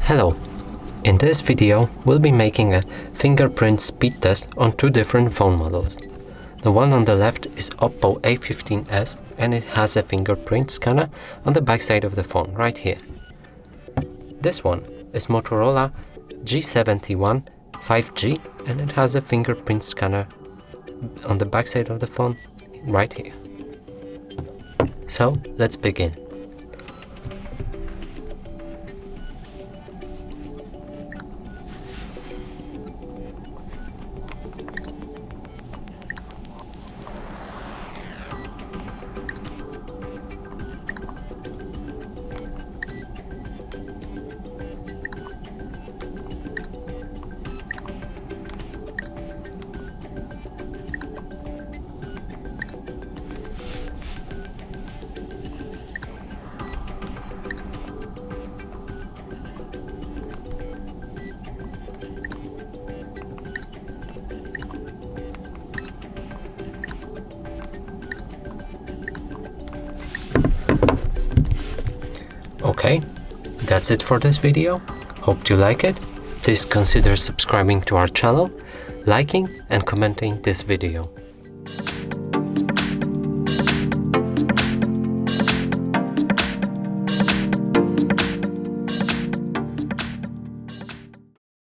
Hello! In this video we'll be making a fingerprint speed test on two different phone models. The one on the left is OPPO A15s and it has a fingerprint scanner on the back side of the phone right here. This one is Motorola G71 5G and it has a fingerprint scanner on the back side of the phone right here. So let's begin. Okay, that's it for this video. Hope you like it. Please consider subscribing to our channel, liking and commenting this video.